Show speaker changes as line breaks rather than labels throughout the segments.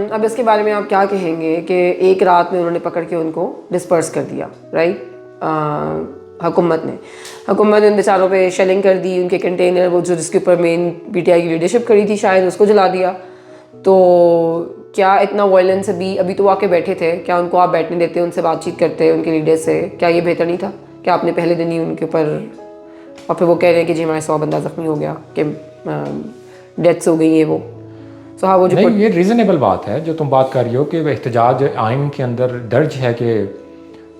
अब इसके बारे में आप क्या कहेंगे कि एक रात में उन्होंने पकड़ के उनको डिस्पर्स कर दिया, राइट? हुकूमत ने उन बेचारों पे शेलिंग कर दी, उनके कंटेनर वो जो जिसके ऊपर मेन पीटीआई की लीडरशिप खड़ी थी शायद उसको जला दिया। तो क्या इतना वायलेंस अभी तो आके बैठे थे, क्या उनको आप बैठने देते, उनसे बातचीत करते उनके लीडर से? क्या ये बेहतर नहीं था कि आपने पहले दिन ही उनके ऊपर, और फिर वो कह रहे हैं कि जी हमारे 100 बंदा ज़ख्मी हो गया, कि डेथ्स हो गई है वो। तो हाँ, वो जो
नहीं, ये रीज़नेबल बात है जो तुम बात कर रही हो कि वह एहतजाज आइन के अंदर दर्ज है कि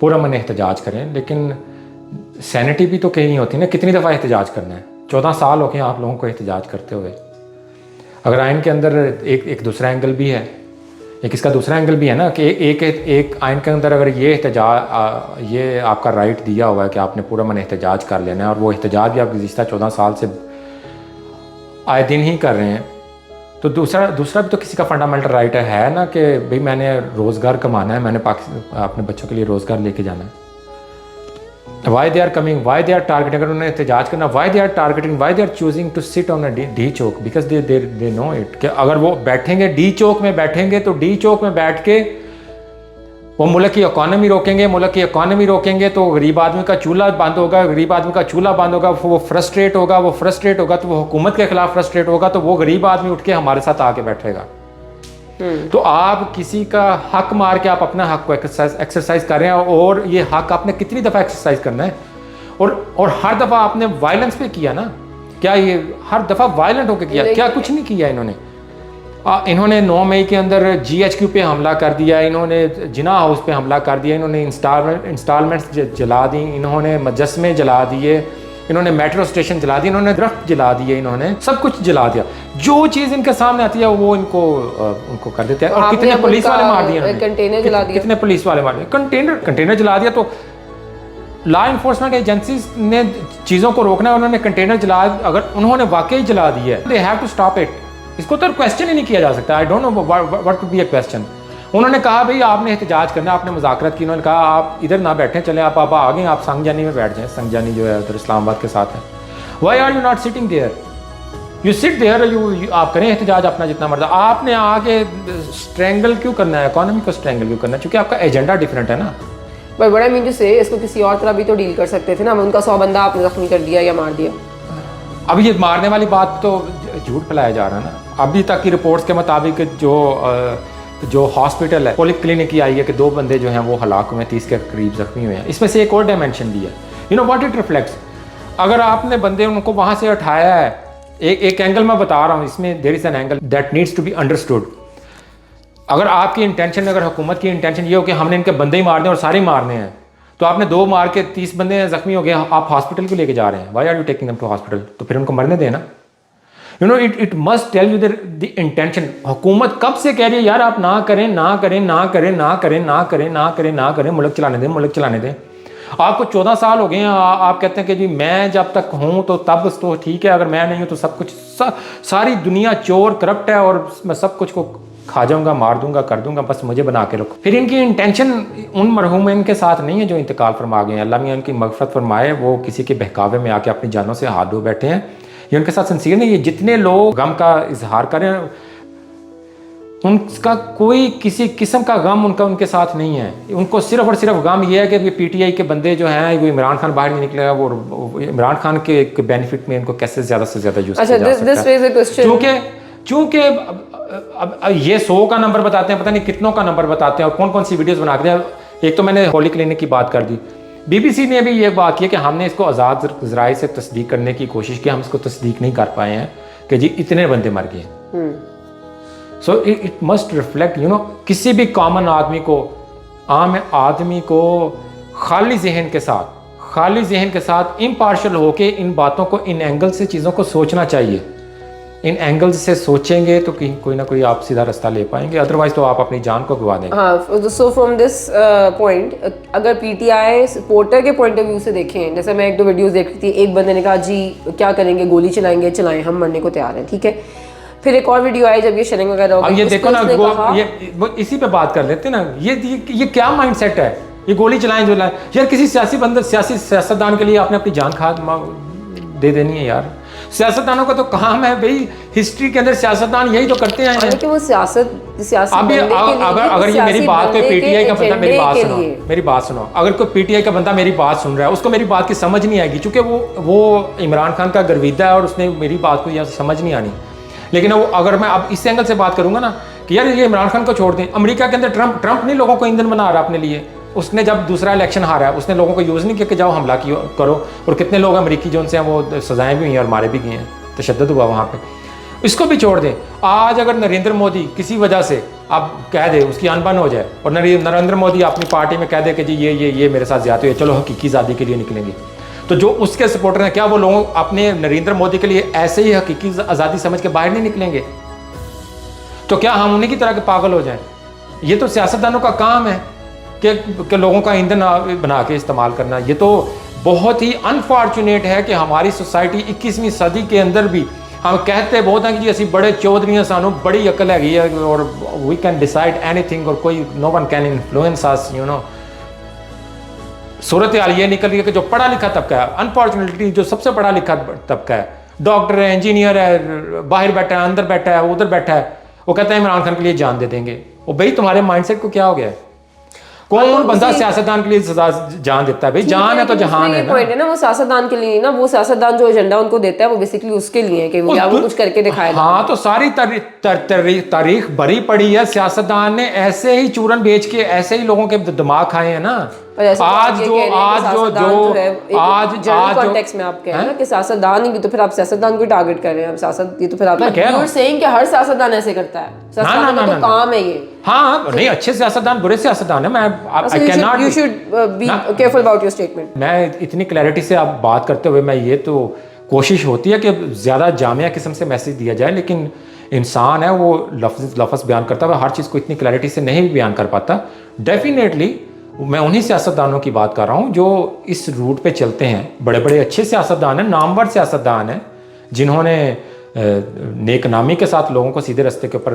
पूरा मन एहतजाज करें, लेकिन सैनिटी भी तो कहीं होती है ना, कितनी दफ़ा एहतजाज करना है? 14 साल हो गए आप लोगों को एहतजाज करते हुए। अगर आइन के अंदर एक दूसरा एंगल भी है, एक इसका दूसरा एंगल भी है ना कि एक आइन के अंदर अगर ये एहतजाज, ये आपका राइट दिया हुआ है कि आपने पूरा मन एहतजाज कर लेना है, और वो एहतजाज भी आप गुज़िश्ता 14 साल से आए दिन ही कर रहे हैं, तो दूसरा भी तो किसी का फंडामेंटल राइट है ना कि भाई मैंने रोज़गार कमाना है, मैंने अपने बच्चों के लिए रोज़गार लेके जाना है। Why they are coming, why they are targeting, अगर उन्हें एहतजाज करना, why they are targeting, why they are choosing to sit on D Chowk, because they know it कि अगर वो बैठेंगे डी चौक में बैठेंगे तो डी चौक में बैठ के वो मुल्क की इकॉनमी रोकेंगे, मुल्क की इकॉनमी रोकेंगे तो गरीब आदमी का चूल्हा बंद होगा, गरीब आदमी का चूल्हा बंद होगा, वो फ्रस्ट्रेट होगा तो वो हुकूमत के खिलाफ फ्रस्ट्रेट होगा, तो वो गरीब आदमी उठ के हमारे साथ आके बैठेगा। तो आप किसी का हक मार के आप अपना हक को एक्सरसाइज कर रहे हैं, और ये हक आपने कितनी दफ़ा एक्सरसाइज करना है? और हर दफ़ा आपने वायलेंस पे किया ना, क्या ये हर दफ़ा वायलेंट होकर किया? क्या कुछ नहीं किया इन्होंने 9 मई के अंदर GHQ पे हमला कर दिया, इन्होंने जिना हाउस पे हमला कर दिया, इन्होंने इंस्टॉलमेंट्स जला दी, इन्होंने मजस्मे जला दिए, इन्होंने मेट्रो स्टेशन जला दिए, इन्होंने दरख्त जला दिए, इन्होंने सब कुछ जला दिया। जो चीज़ इनके सामने आती है वो उनको कर देते हैं। और कितने पुलिस वाले मार दिए,
कंटेनर जला दिया,
कितने पुलिस वाले मार दिए, कंटेनर जला दिया। तो लॉ इन्फोर्समेंट एजेंसीज ने चीज़ों को रोकना है, उन्होंने कंटेनर जला, अगर उन्होंने वाकई जला दी है, they have to stop it. इसको तो क्वेश्चन ही नहीं किया जा सकता। I don't know what would be a question. उन्होंने कहा भाई आपने एहतजाज करना, आपने मुज़ाकरत की, उन्होंने कहा आप इधर ना बैठें, चले आप आ गए, आप संगजानी में बैठ जाएं, संगजानी जो है उधर इस्लामाबाद के साथ है। Why are you not sitting there? You sit there, आप करें एहतजाज अपना जितना मर्जी। आपने आके स्ट्रेंगल क्यों करना है, इकॉनमी को स्ट्रेंगल क्यों करना है? क्योंकि आपका एजेंडा डिफरेंट है ना।
बट बड़ा मीन से इसको किसी और तरह भी तो डील कर सकते थे ना, उनका 100 बंदा आपने जख्मी कर दिया या मार दिया।
अब ये मारने वाली बात तो झूठ फैलाया जा रहा है ना। अभी तक की रिपोर्ट्स के मुताबिक जो हॉस्पिटल है, पॉली क्लिनिक की आई है कि 2 बंदे जो हैं वो हलाक हुए, 30 के करीब जख्मी हुए हैं। इसमें से एक और डायमेंशन भी है, you know what it reflects. अगर आपने बंदे उनको वहाँ से उठाया है, एक एंगल मैं बता रहा हूँ, इसमें there is an angle that needs to be understood. अगर आपकी इंटेंशन, अगर हुकूमत की इंटेंशन ये हो कि हमने इनके बंदे ही मारने और सारे ही मारने हैं, तो आपने 2 मार के 30 बंदे जख्मी हो गए, आप हॉस्पिटल क्यों लेके जा रहे हैं? Why are you taking them to hospital? तो फिर उनको मरने देना। You know it must tell you the intention. हुकूमत कब से कह रही है यार आप ना करें, ना करें, ना करें, ना करें, ना करें, ना करें, ना करें, मुल्क चलाने दें, मुल्क चलाने दें। आपको 14 साल हो गए हैं, आप कहते हैं कि जी मैं जब तक हूँ तो तब तो ठीक है, अगर मैं नहीं हूँ तो सब कुछ, सारी दुनिया चोर करप्ट है और मैं सब कुछ को खा जाऊंगा, मार दूंगा, कर दूंगा, बस मुझे बना के रखो। फिर इनकी इंटेंशन उन मरहूम के साथ नहीं है जो इंतकाल फरमा गए हैं। अल्लाह मियां उनकी मगफरत फरमाए, वो किसी के बहकावे में आके अपनी जानों से हाथ धो बैठे हैं, ये उनके साथ सिंसियर नहीं। ये जितने लोग गम का इजहार करें, उनका कोई किसी किस्म का गम उनके साथ नहीं है। उनको सिर्फ और सिर्फ गम ये है कि PTI के बंदे जो हैं, वो इमरान खान बाहर नहीं निकलेगा, वो इमरान खान के बेनिफिट में इनको कैसे ज़्यादा से ज़्यादा यूज़ किया जा सकता है। चूँकि अब ये 100 का नंबर बताते हैं, पता नहीं कितनों का नंबर बताते हैं, और कौन कौन सी वीडियोस बनाते हैं। एक तो मैंने पॉली क्लिनिक की बात कर दी, BBC ने भी ये बात की कि हमने इसको आज़ाद ज़राए से तस्दीक करने की कोशिश की, हम इसको तस्दीक नहीं कर पाए हैं कि जी इतने बंदे मर गए। So it must reflect, you know, किसी भी कॉमन आदमी को, आम आदमी को खाली जहन के साथ इम्पार्शल होके इन बातों को, इन एंगल से चीज़ों को सोचना चाहिए। इन एंगल्स से सोचेंगे तो कोई ना कोई आप सीधा रास्ता ले पाएंगे, अदरवाइज तो आप अपनी जान को गवा देंगे।
हाँ, सो फ्रॉम दिस पॉइंट, अगर PTI सपोर्टर के पॉइंट ऑफ व्यू से देखें, जैसे मैं 1-2 वीडियोस देख रही थी, एक बंदे ने कहा जी क्या करेंगे, गोली चलाएंगे, चलाएं, हम मरने को तैयार हैं, ठीक है। फिर एक और वीडियो आई जब ये शेलिंग वगैरह हो गई,
ये देखो ना, इसी पे बात कर लेते हैं ना, ये क्या माइंडसेट है, ये गोली चलाएं जो लाएं। यार किसी सियासतदान के लिए आपने अपनी जान खा दे देनी है यार। सियासतदानों का तो काम है भाई, हिस्ट्री के अंदर सियासतदान यही तो करते आए हैं।
कि वो सियासत
अभी अगर ये मेरी बात कोई पीटीआई का बंदा, मेरी बात सुनो, अगर कोई पीटीआई का बंदा मेरी बात सुन रहा है, उसको मेरी बात की समझ नहीं आएगी, क्योंकि वो इमरान खान का गर्विदा है और उसने मेरी बात को यहाँ समझ नहीं आनी। लेकिन वो अगर मैं अब इस एंगल से बात करूंगा ना कि यार ये इमरान खान को छोड़ दें, अमेरिका के अंदर ट्रंप नहीं लोगों को ईंधन बना रहा अपने लिए। उसने जब दूसरा इलेक्शन हारा है, उसने लोगों को यूज़ नहीं किया कि जाओ हमला करो, और कितने लोग अमेरिकी जो उनसे हैं वो सजाएं भी हुई हैं और मारे भी गए हैं, तशद्दुद हुआ वहाँ पे। इसको भी छोड़ दें। आज अगर नरेंद्र मोदी किसी वजह से आप कह दे, उसकी अनबन हो जाए और नरेंद्र मोदी अपनी पार्टी में कह दे कि जी ये मेरे साथ ज्यादा हुई है, चलो हकीकी आज़ादी के लिए निकलेंगे, तो जो उसके सपोर्टर हैं क्या वो लोग अपने नरेंद्र मोदी के लिए ऐसे ही हकीकी आज़ादी समझ के बाहर नहीं निकलेंगे? तो क्या हम उन्हीं की तरह के पागल हो जाएं? ये तो सियासतदानों का काम है कि लोगों का ईंधन बना के इस्तेमाल करना। ये तो बहुत ही अनफॉर्चुनेट है कि हमारी सोसाइटी 21वीं सदी के अंदर भी हम कहते बहुत हैं कि जी असी बड़े चौधरी हैं, सानू बड़ी अकल हैगी है और वी कैन डिसाइड एनीथिंग और कोई no one can influence us, you know. सूरत हाल ये निकल रही है कि जो पढ़ा लिखा तबका है, अनफॉर्चुनेटली जो सबसे पढ़ा लिखा तबका है, डॉक्टर है, इंजीनियर है, बाहर बैठा है, अंदर बैठा है, उधर बैठा है, वो कहते हैं इमरान खान के लिए जान दे देंगे। वो भाई तुम्हारे माइंडसेट को क्या हो गया है? कौन बंदा सियासतदान के लिए सजा जान देता है? भाई जान है तो जहान है ना।
पॉइंट है ना, वो सियासतदान के लिए ना, वो सियासतदान जो एजेंडा उनको देता है वो बेसिकली उसके लिए है कि वो कुछ करके दिखाएगा।
हाँ, तो सारी तारीख भरी पड़ी है, सियासतदान ने ऐसे ही चूरन बेच के ऐसे ही लोगों के दिमाग खाए हैं ना। आज
कॉन्टेक्स्ट में आप कह रहे हैं कि सियासतदान ही, तो फिर आप सियासतदान को टारगेट कर रहे हैं। सियासत ये तो फिर आप you're saying कि हर सियासतदान ऐसे करता है, सियासतदान का तो काम है ये।
हाँ, नहीं, अच्छे सियासतदान बुरे सियासतदान है। मैं
you should be careful about your statement।
मैं इतनी क्लैरिटी से आप बात करते हुए मैं ये तो कोशिश होती है कि ज़्यादा जामिया किस्म से मैसेज दिया जाए, लेकिन इंसान है वो लफ्ज़ बयान करता है, हर चीज़ को इतनी क्लैरिटी से नहीं भी बयान कर पाता। डेफिनेटली मैं उन्हीं सियासतदानों की बात कर रहा हूँ जो इस रूट पे चलते हैं। बड़े बड़े अच्छे सियासतदान हैं, नामवर सियासतदान हैं, जिन्होंने नेक नामी के साथ लोगों को सीधे रास्ते के ऊपर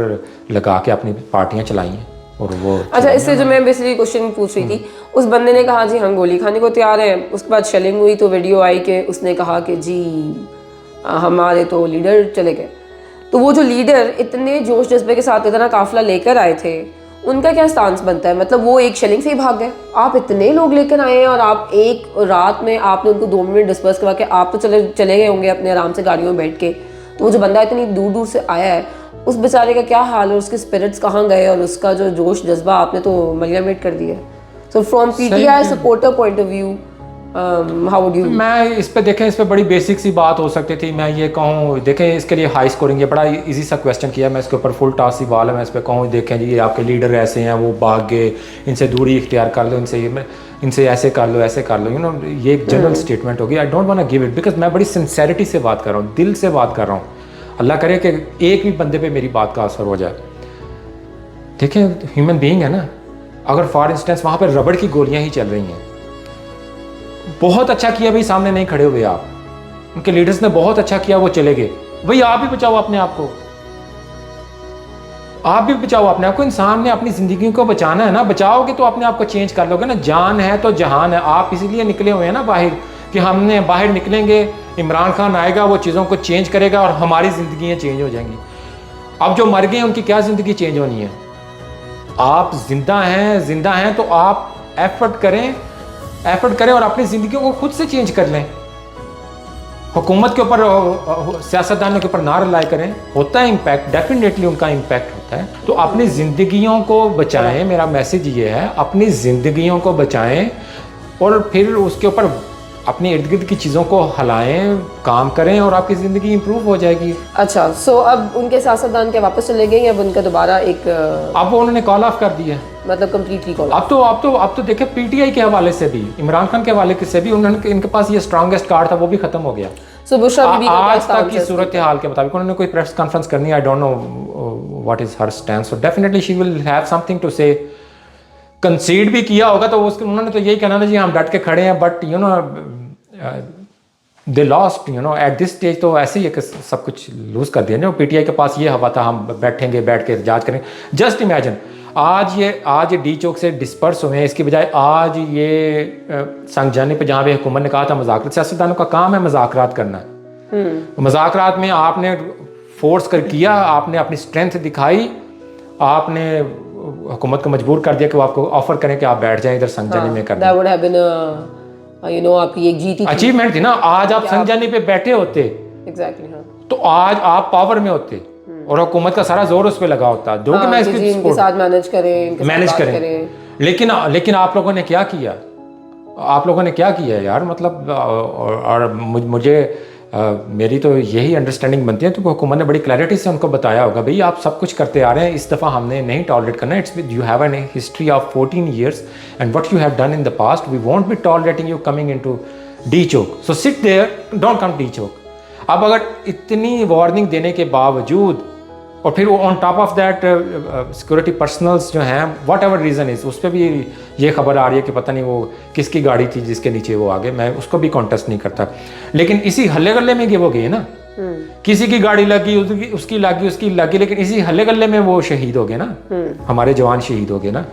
लगा के अपनी पार्टियाँ चलाई हैं। और वो
अच्छा, इससे जो मैं बेसिकली क्वेश्चन पूछ रही थी, उस बंदे ने कहा जी हम गोली खाने को तैयार हैं, उसके बाद शेलिंग हुई तो वीडियो आई कि उसने कहा कि जी हमारे तो लीडर चले गए। तो वो जो लीडर इतने जोश जज्बे के साथ इतना काफिला लेकर आए थे, उनका क्या स्टांस बनता है? मतलब वो एक शेलिंग से ही भाग गए, आप इतने लोग लेकर आए हैं और आप एक रात में आपने उनको 2 मिनट डिस्पर्स करवा के आप तो चले गए होंगे अपने आराम से गाड़ियों में बैठ के। तो वो जो बंदा इतनी दूर दूर से आया है, उस बेचारे का क्या हाल है, उसके स्पिरिट्स कहाँ गए और उसका जो जोश जज्बा आपने तो मलियामेट कर दिया। So from PTI supporter point of view how would you?
मैं इस पे देखें, इस पे बड़ी बेसिक सी बात हो सकती थी। मैं ये कहूँ, देखें इसके लिए हाई स्कोरिंग, ये बड़ा इजी सा क्वेश्चन किया, मैं इसके ऊपर फुल टॉस ही वाल है। मैं इस पे कहूँ देखें जी ये आपके लीडर ऐसे हैं, वो भाग गए, इनसे दूरी इख्तियार कर लो, इनसे ऐसे कर लो, ऐसे कर लो, यू नो, ये एक जनरल स्टेटमेंट होगी। I don't want to give it because मैं बड़ी सिंसेरिटी से बात कर रहा हूँ, दिल से बात कर रहा हूँ। अल्लाह करे कि एक भी बंदे पे मेरी बात का असर हो जाए। देखें ह्यूमन बीइंग है ना, अगर फॉर इंस्टेंस वहाँ पर रबड़ की गोलियाँ ही चल रही हैं, बहुत अच्छा किया भाई सामने नहीं खड़े हुए आप, उनके लीडर्स ने बहुत अच्छा किया, वो चले गए। भाई आप भी बचाओ अपने आप को, आप भी बचाओ अपने आप को। इंसान ने अपनी ज़िंदगी को बचाना है ना, बचाओगे तो अपने आप को चेंज कर लोगे ना। जान है तो जहान है। आप इसीलिए निकले हुए हैं ना बाहर कि हमने बाहर निकलेंगे, इमरान खान आएगा, वो चीज़ों को चेंज करेगा और हमारी ज़िंदगियाँ चेंज हो जाएंगी। अब जो मर गए उनकी क्या ज़िंदगी चेंज होनी है? आप जिंदा हैं तो आप एफर्ट करें और अपनी ज़िंदगी को खुद से चेंज कर लें। हुकूमत के ऊपर, सियासतदानों के ऊपर ना रिलाई करें। होता है इम्पैक्ट, डेफिनेटली उनका इम्पैक्ट होता है। तो अपनी ज़िंदगियों को बचाएं, मेरा मैसेज ये है, अपनी ज़िंदगियों को बचाएं और फिर उसके ऊपर अपने इर्द गिर्द की चीज़ों को हलाएं, काम करें और आपकी ज़िंदगी इंप्रूव हो जाएगी।
अच्छा, सो अब उनके सियासतदान के वापस चले गए, अब उनका दोबारा एक
अब वो उन्होंने कॉल ऑफ कर दिया,
मतलब कंप्लीटली कॉल।
अब तो देखें पीटीआई के हवाले से भी, इमरान खान के हवाले से भी उन्होंने, इनके पास ये स्ट्रॉन्गेस्ट कार्ड था, वो भी खत्म हो गया।
सो बुशरा बीबी
आज तक की सूरत हाल के मुताबिक उन्होंने कोई प्रेस कॉन्फ्रेंस करनी है। I don't know what is her stand, so definitely she will have something to say. कंसीड भी किया होगा तो उन्होंने तो यही कहना ना जी हम डट के खड़े हैं, but you know they lost, you know, at this stage. तो ऐसे ही है कि सब कुछ लूज कर दिया ना। पीटीआई के पास ये हवा था हम बैठ के एहतजाज करेंगे। जस्ट इमेजिन आज ये डी चौक से डिस्पर्स हुए हैं, इसकी बजाय आज ये संगजानी पे जहाँ पे हुकूमत ने कहा था मुज़ाकरात, सियासतदानों का काम है मुज़ाकरात करना, मुज़ाकरात में आपने फोर्स कर किया, आपने अपनी स्ट्रेंथ दिखाई, आपने हुकूमत को मजबूर कर दिया कि वो आपको ऑफर करें कि आप बैठ जाएं इधर संगजानी में कर दें।
That would have been आपकी एक जीती थी।
अचीवमेंट थी ना। आज आप संगजानी पे बैठे होते
एग्जैक्टली, हाँ,
तो आज आप पावर में होते और हुकूमत का सारा जोर उस पर लगा होता, जो कि मैं इसकी
इनके साथ मैनेज करें,
मैनेज करें। लेकिन आप लोगों ने क्या किया? आप लोगों ने क्या किया यार? मतलब और मुझे मेरी तो यही अंडरस्टैंडिंग बनती है, तो हुकूमत ने बड़ी क्लैरिटी से उनको बताया होगा, भाई आप सब कुछ करते आ रहे हैं, इस दफ़ा हमने नहीं टॉलरेट करना। It's you have an history of 14 years and what you have done in the past, we won't be tolerating you coming into D Chowk, so sit there, don't come D Chowk. अब अगर इतनी वार्निंग देने के बावजूद और फिर वो on top of that security personals जो हैं, व्हाट एवर रीज़न इज़, उस पर भी ये खबर आ रही है कि पता नहीं वो किसकी गाड़ी थी जिसके नीचे वो आ गए। मैं उसको भी कॉन्टेस्ट नहीं करता, लेकिन इसी हल्ले गल्ले में वो गए ना, किसी की गाड़ी लगी, उसकी लगी, लेकिन इसी हल्ले गल्ले में वो शहीद हो गए ना, हमारे जवान शहीद हो गए ना।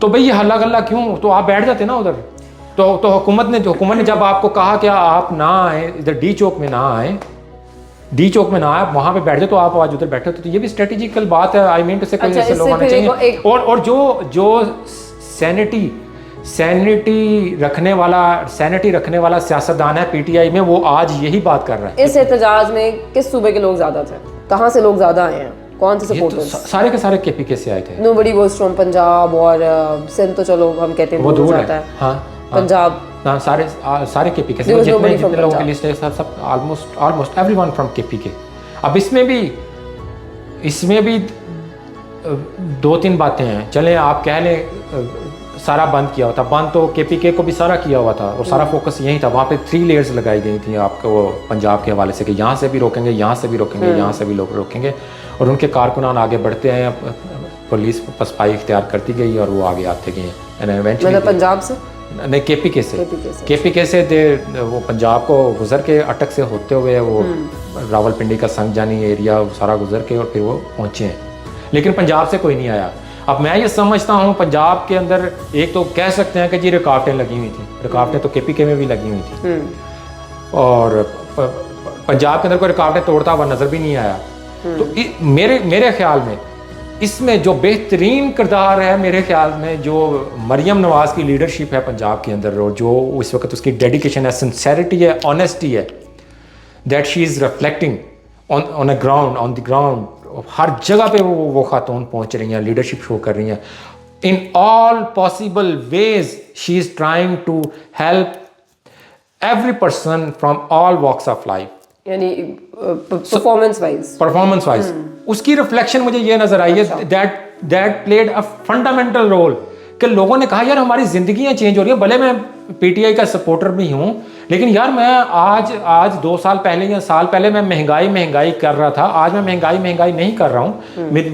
तो भाई ये हल्ला गल्ला क्यों? तो आप बैठ जाते ना उधर। तो हुकूमत ने जब आपको कहा कि आप ना आए इधर डी चौक में, ना आए डी चौक में, ना आए वहां पे बैठ जाए, तो आप आज उधर बैठे होते। तो ये भी स्ट्रेटेजिकल बात है। आई मीन टू से कोई ऐसे लोग आने चाहिए। और जो सैनिटी रखने वाला सियासतदान है पीटीआई में, वो आज यही बात कर रहा है।
इस एहतजाज में किस सूबे के लोग ज्यादा थे? कहाँ से लोग ज्यादा आए हैं? कौन से सपोर्टर्स?
तो सारे के सारे केपीके से आए थे।
नोबडी वाज फ्रॉम पंजाब और सिंध, तो चलो हम कहते हैं
वो दूर
है।
हाँ,
पंजाब,
हाँ, सारे केपीके से, जितने लोगों की लिस्ट है, सब ऑलमोस्ट एवरीवन फ्रॉम केपीके। अब इसमें भी 2-3 बातें हैं। चलें आप कह लें सारा बंद किया हुआ था, बंद तो केपीके को भी सारा किया हुआ था और सारा फोकस यही था। वहाँ पे 3 लेयर्स लगाई गई थी आपको वो पंजाब के हवाले से कि यहाँ से भी रोकेंगे, यहाँ से भी रोकेंगे, यहाँ से भी लोग रोकेंगे, और उनके कारकुनान आगे बढ़ते हैं, पुलिस पसपाई इख्तियार करती गई और वो आगे आते गए।
मतलब पंजाब से
नहीं, केपीके से वो पंजाब को गुजर के अटक से होते हुए वो रावलपिंडी का संगजानी एरिया सारा गुजर के और फिर वो पहुँचे हैं, लेकिन पंजाब से कोई नहीं आया। अब मैं ये समझता हूँ पंजाब के अंदर एक तो कह सकते हैं कि जी रुकावटें लगी हुई थी, रुकावटें तो केपीके में भी लगी हुई थी, और पंजाब के अंदर कोई रुकावटें तोड़ता हुआ नजर भी नहीं आया। तो मेरे ख्याल में इसमें जो बेहतरीन किरदार है, मेरे ख्याल में जो मरियम नवाज की लीडरशिप है पंजाब के अंदर, और जो इस वक्त उसकी डेडिकेशन है, सिंसेरिटी है, ऑनेस्टी है, that she is reflecting on the ground. हर जगह पे वो खातून पहुंच रही हैं, लीडरशिप शो कर रही हैं। In all possible ways she is trying to help every person from all walks of life,
यानी परफॉर्मेंस वाइज
उसकी रिफ्लेक्शन मुझे ये नजर आई है that played a fundamental role कि लोगों ने कहा यार हमारी जिंदगियां चेंज हो रही है। भले मैं पीटीआई का सपोर्टर भी हूं, लेकिन यार मैं आज 2 साल पहले या साल पहले मैं महंगाई कर रहा था, आज मैं महंगाई नहीं कर रहा हूं।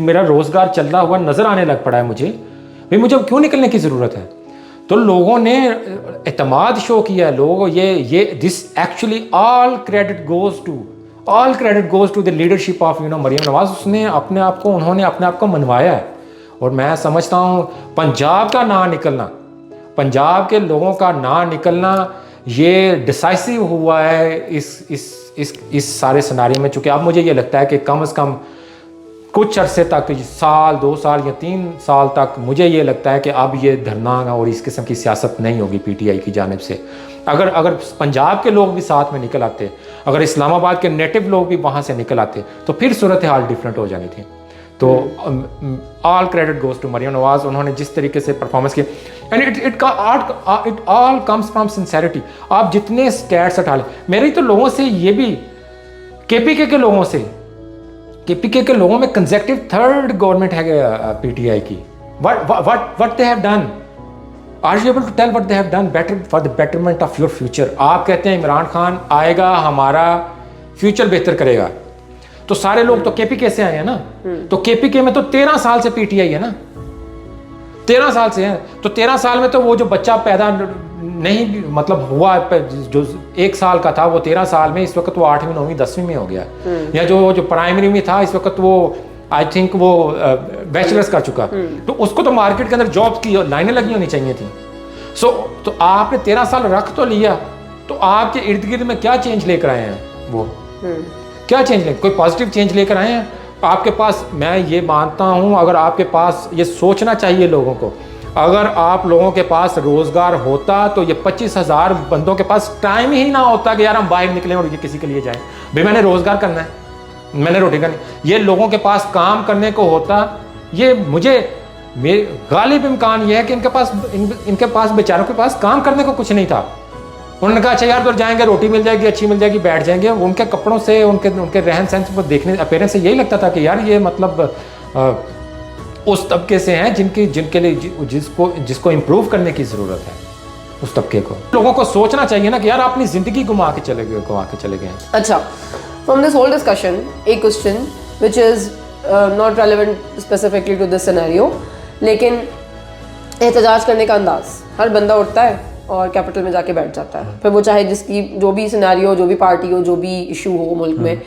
मेरा रोजगार चलता हुआ नजर आने लग पड़ा है मुझे, भाई मुझे क्यों निकलने की जरूरत है? तो लोगों ने एतमाद शो किया है। लोगों ये this actually all credit goes to the leadership of Maryam Nawaz. उन्होंने अपने आप को मनवाया है, और मैं समझता हूँ पंजाब का ना निकलना, पंजाब के लोगों का ना निकलना, ये डिसाइसिव हुआ है इस सारे सिनारियो में। चूँकि अब मुझे ये लगता है कि कम से कम कुछ अरसे तक, साल 2 साल या 3 साल तक, मुझे ये लगता है कि अब ये धरना और इस किस्म की सियासत नहीं होगी पीटीआई की जानिब से। अगर पंजाब के लोग भी साथ में निकल आते, अगर इस्लामाबाद के नेटिव लोग भी वहाँ से निकल आते, तो फिर सूरत हाल डिफरेंट हो जानी थी। तो all credit goes to Maryam Nawaz. उन्होंने जिस तरीके से परफॉर्मेंस की, and it all comes from sincerity. आप जितने स्टैट्स हटा लें, मेरी तो लोगों से ये भी केपीके के लोगों में कंसेक्टिव 3rd गवर्नमेंट है पीटीआई की। What they have done, are you able to tell what they have done better for the betterment of your future? आप कहते हैं इमरान खान आएगा, हमारा फ्यूचर बेहतर करेगा, तो सारे लोग तो केपीके से आए हैं ना। तो केपीके में तो 13 साल से पीटीआई है ना, 13 साल से है। तो 13 साल में तो वो जो बच्चा पैदा नहीं मतलब हुआ, जो 1 साल का था, वो 13 साल में इस वक्त वो 8वीं 9वीं 10वीं में हो गया, या जो प्राइमरी में था इस वक्त वो आई थिंक वो बैचलर्स कर चुका। तो उसको तो मार्केट के अंदर जॉब की लाइनें लगी होनी चाहिए थी। तो आपने 13 साल रख तो लिया, तो आपके इर्द गिर्द में क्या चेंज लेकर आए हैं वो? क्या चेंज लेकर, कोई पॉजिटिव चेंज लेकर आए हैं? आपके पास, मैं ये मानता हूँ, अगर आपके पास, ये सोचना चाहिए लोगों को, अगर आप लोगों के पास रोजगार होता तो ये 25,000 बंदों के पास टाइम ही ना होता कि यार हम बाहर निकलें और ये किसी के लिए जाएं। भाई मैंने रोजगार करना है, मैंने रोटी करनी, ये लोगों के पास काम करने को होता। ये मुझे गालिब इम्कान ये है कि इनके पास बेचारों के पास काम करने को कुछ नहीं था। उन्होंने कहा अच्छा यार उधर जाएंगे, रोटी मिल जाएगी, अच्छी मिल जाएगी, बैठ जाएंगे। उनके कपड़ों से, उनके रहन सहन से, देखने अपीयरेंस से यही लगता था कि यार ये मतलब उस तबके से हैं जिनके लिए जिसको इम्प्रूव करने की ज़रूरत है, उस तबके को। लोगों को सोचना चाहिए ना कि यार अपनी ज़िंदगी गंवा के चले गए।
अच्छा, फ्रॉम दिस होल डिस्कशन एक question which is not relevant specifically to this scenario, लेकिन एहतजाज करने का अंदाज, हर बंदा उठता है और कैपिटल में जाके बैठ जाता है, फिर वो चाहे जिसकी जो भी सिनेरियो, जो भी पार्टी हो, जो भी इशू हो मुल्क में,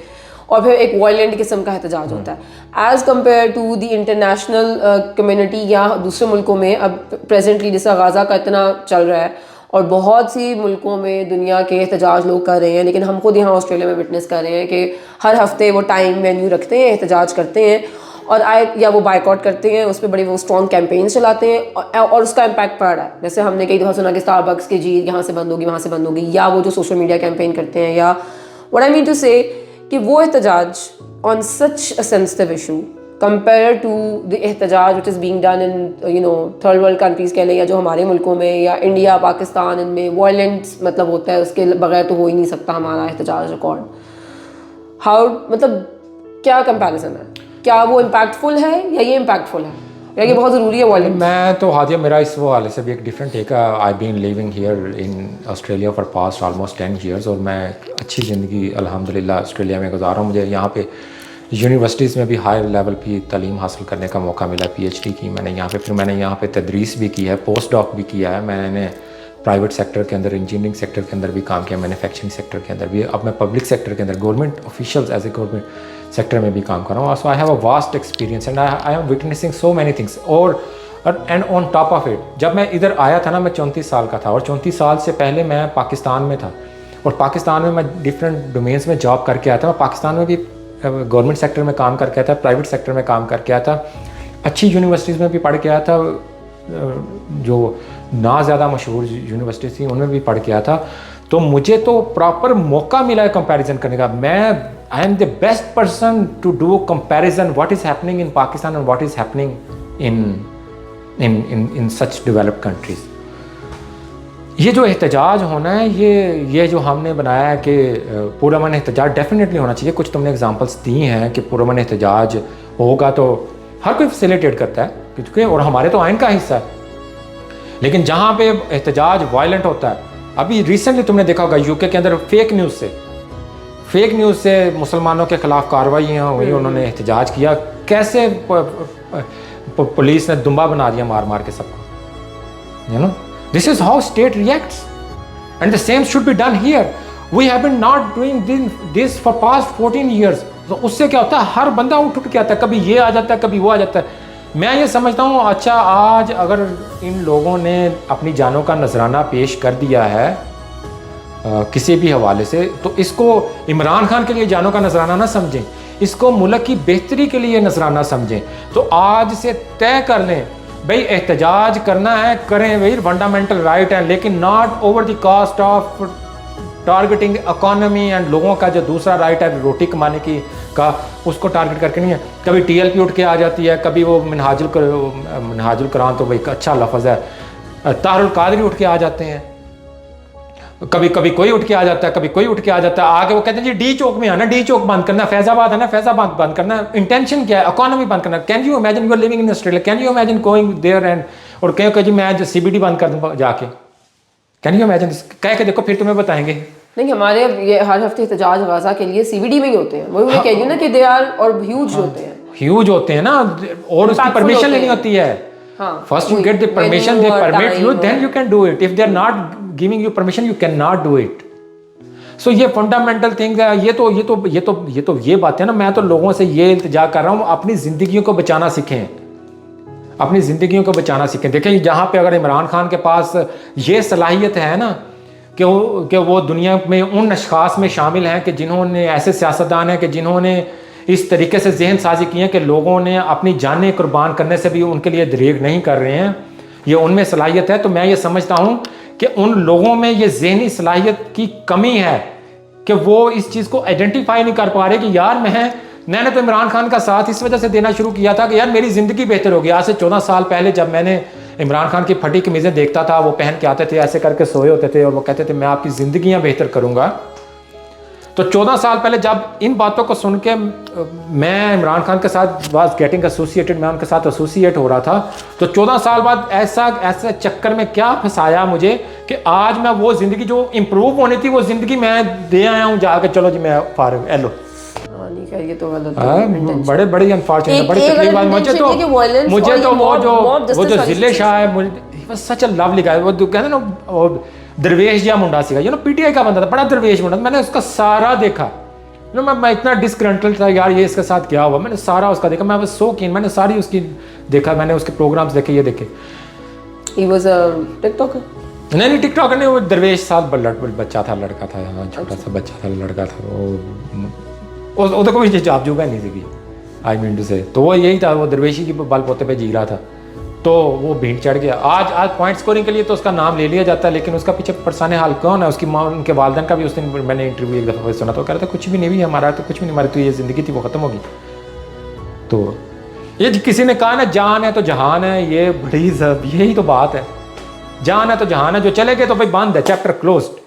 और फिर एक वायलेंट किस्म का एहतजाज होता है as compare to the international community या दूसरे मुल्कों में। अब प्रेजेंटली जैसा गाज़ा का इतना चल रहा है और बहुत सी मुल्कों में दुनिया के एहतजाज लोग कर रहे हैं, लेकिन हम खुद यहाँ ऑस्ट्रेलिया में विटनेस कर रहे हैं कि हर हफ्ते वो टाइम वेन्यू रखते हैं, एहतजाज करते हैं और या वो बाइकआउट करते हैं, उस पर बड़े वो स्ट्रॉन्ग कैंपेन चलाते हैं और उसका इम्पैक्ट पड़ रहा है। जैसे हमने कई दफ़ा सुना कि स्टारबक्स की जी यहाँ से बंद होगी, वहाँ से बंद होगी, या वो जो सोशल मीडिया कैंपेन करते हैं, या व्हाट आई मीन टू से कि वो एहतजाज on such a sensitive issue compare to the एहतजाज which is being done in third world countries कह लें, या जो हमारे मुल्कों में या इंडिया पाकिस्तान, इनमें वायलेंट मतलब होता है, उसके बगैर तो हो ही नहीं सकता हमारा एहतजाज रिकॉर्ड। हाउ, मतलब क्या कंपैरिजन है? क्या वो इम्पैक्टफुल है या ये इम्पैक्टफुल है, या ये बहुत ज़रूरी है वायलेंस?
मैं तो हादिया, मेरा इस हवाले से भी एक डिफरेंट टेक है। I been living here in Australia for past almost 10 years और मैं अच्छी ज़िंदगी अल्हम्दुलिल्लाह ऑस्ट्रेलिया में गुजारा हूँ। मुझे यहाँ पे यूनिवर्सिटीज़ में भी हायर लेवल की तालीम हासिल करने का मौका मिला, PhD की मैंने यहाँ पे, फिर मैंने यहाँ पे तदरीस भी की है, पोस्ट डॉक भी किया है, मैंने प्राइवेट सेक्टर के अंदर, इंजीनियरिंग सेक्टर के अंदर भी काम किया, मैन्युफैक्चरिंग सेक्टर के अंदर भी, अब मैं पब्लिक सेक्टर के अंदर government officials as a government sector में भी काम कर रहा हूँ। So I have a vast experience and I am witnessing so many things. और and on top of it, जब मैं इधर आया था ना, मैं 34 साल का था और 34 साल से पहले मैं पाकिस्तान में था और पाकिस्तान में मैं डिफरेंट डोमेन्स में जॉब करके आया था। मैं पाकिस्तान में भी गवर्नमेंट सेक्टर में काम करके आया था, प्राइवेट सेक्टर में काम करके आया था, अच्छी यूनिवर्सिटीज़ में भी पढ़ के आया था, जो ना ज़्यादा मशहूर यूनिवर्सिटीज़ थी उनमें भी पढ़ के आया था। तो मुझे तो प्रॉपर मौका मिला है कंपैरिजन करने का। I am the best person to do comparison what is happening in Pakistan and what is happening in such developed countries. ये जो एहतजाज होना है, ये जो हमने बनाया है कि पुरअमन एहतजाज डेफिनेटली होना चाहिए। कुछ तुमने एग्जांपल्स दी हैं कि पुरअमन एहतजाज होगा तो हर कोई फैसिलिटेट करता है, क्योंकि और हमारे तो आइन का हिस्सा है। लेकिन जहाँ पे एहतजाज वायलेंट होता है, अभी रिसेंटली तुमने देखा होगा यूके के अंदर फेक न्यूज़ से मुसलमानों के खिलाफ कार्रवाइयाँ हुई, उन्होंने एहतजाज किया, कैसे पुलिस ने दुम्बा बना दिया मार मार के सबको। You know, this is how state reacts and the same should be done here. We have been not doing this for past 14 years. तो उससे क्या होता है, हर बंदा उठ के आता है, कभी ये आ जाता है, कभी वो आ जाता है। मैं ये समझता हूँ, अच्छा आज अगर इन लोगों ने अपनी जानों का नजराना पेश कर दिया है किसी भी हवाले से, तो इसको इमरान खान के लिए जानों का नजराना ना समझें, इसको मुल्क की बेहतरी के लिए नजराना समझें। तो आज से तय कर लें भाई एहतजाज करना है, करें भाई, फंडामेंटल राइट है, लेकिन not over the cost of targeting economy and लोगों का जो दूसरा राइट है रोटी कमाने की का, उसको टारगेट करके नहीं है। कभी TLP उठ के आ जाती है, कभी वो मिनहाजुल कुरान तो भाई अच्छा लफ्ज़ है, तारुल कादरी उठ के आ जाते हैं, कभी कोई उठ के आ जाता है, कभी कोई उठ के आ जाता है, आगे वो कहते हैं जी डी चौक में आना, डी चौक बंद करना, फैजाबाद है ना, फैजाबाद बंद करना। इंटेंशन क्या है? इकोनॉमी बंद करना। Can you imagine, you are living in Australia, can you imagine going there and और कहो जी मैं जो CBD बंद कर दूँ जाके, कैन यू इमेजिन? कह के देखो, फिर तुम्हें बताएंगे।
नहीं, हमारे ये हर हफ्ते एहतजाज गाज़ा के लिए CBD में ही होते हैं, वही मैं कह रही हूँ ना कि दे आर और ह्यूज होते हैं ना, और उसकी परमिशन लेनी होती है। First you get the permission, they permit you, then you can do it. If they are not giving you permission, you cannot do it. So ये फंडामेंटल थिंग है। ये बात है ना, मैं तो लोगों से ये इल्तिजा कर रहा हूँ, अपनी जिंदगियों को बचाना सीखें, अपनी जिंदगियों को बचाना सीखें। देखें, जहाँ पे अगर इमरान खान के पास ये सलाहियत है ना,
कि वो दुनिया में उन अशखास में शामिल हैं कि जिन्होंने, ऐसे सियासतदान हैं कि जिन्होंने इस तरीके से जहन साजी की है कि लोगों ने अपनी जानें कुर्बान करने से भी उनके लिए दरेग नहीं कर रहे हैं, ये उनमें सलाहियत है। तो मैं ये समझता हूँ कि उन लोगों में ये जहनी सलाहियत की कमी है कि वो इस चीज़ को आइडेंटिफाई नहीं कर पा रहे कि यार मैंने तो इमरान खान का साथ इस वजह से देना शुरू किया था कि यार मेरी ज़िंदगी बेहतर होगी। आज से 14 साल पहले जब मैंने इमरान खान की फटी कमीज़ें देखता था, वो पहन के आते थे, ऐसे करके सोए होते थे और वो कहते थे मैं आपकी ज़िंदगियाँ बेहतर करूँगा, तो 14 साल पहले जब इन बातों को सुन के मैं इमरान खान के साथ वाज गेटिंग एसोसिएटेड, मैं उनके साथ एसोसिएट हो रहा था, तो 14 साल बाद ऐसा चक्कर में क्या फंसाया मुझे कि आज मैं वो ज़िंदगी जो इम्प्रूव होनी थी वो ज़िंदगी मैं दे आया हूँ जाके, चलो जी मैं फारिग एलो।
नहीं कर, ये तो गलत है।
बड़े बड़ी अनफॉर्चुनेट, बड़ी तकलीफ बात। मुझे तो वो जो जिले शाह है, सच अ लवली गाय, वो कहते ना दरवेश जिहा मुंडा सीगा, यू नो पीटीआई का बंदा था, बड़ा दरवेश मुंडा, मैंने उसका सारा देखा। यू नो मैं इतना डिसग्रंटल था यार, ये इसके साथ क्या हुआ, मैंने सारा उसका देखा, मैं बस सो कीन, मैंने सारी उसकी देखा, मैंने उसके प्रोग्राम्स देखे, ये देखे।
He was a TikToker?
नहीं टिकटॉकर नहीं, वो दरवेश साथ बच्चा था, लड़का था, हाँ छोटा सा बच्चा था, लड़का था वो तो कोई जाबजूब है नहीं थी, आई मीन टू से। तो वो यही था, वो दरवेशी की बल पोते पे जी रहा था, तो वो भीड़ चढ़ गया। आज पॉइंट स्कोरिंग के लिए तो उसका नाम ले लिया जाता है, लेकिन उसका पीछे परेशानी हाल कौन है? उसकी माँ, उनके वालिदैन का भी उस दिन मैंने इंटरव्यू एक दफ़ा सुना, तो कह रहा था कुछ भी नहीं, भी हमारा तो कुछ भी नहीं, हमारी तो ये ज़िंदगी थी वो ख़त्म होगी। तो ये किसी ने कहा ना, जान है तो जहान है, ये प्लीज़ यही तो बात है, जान है तो जहान है, जो चले गए तो भाई बंद है, चैप्टर क्लोज्ड।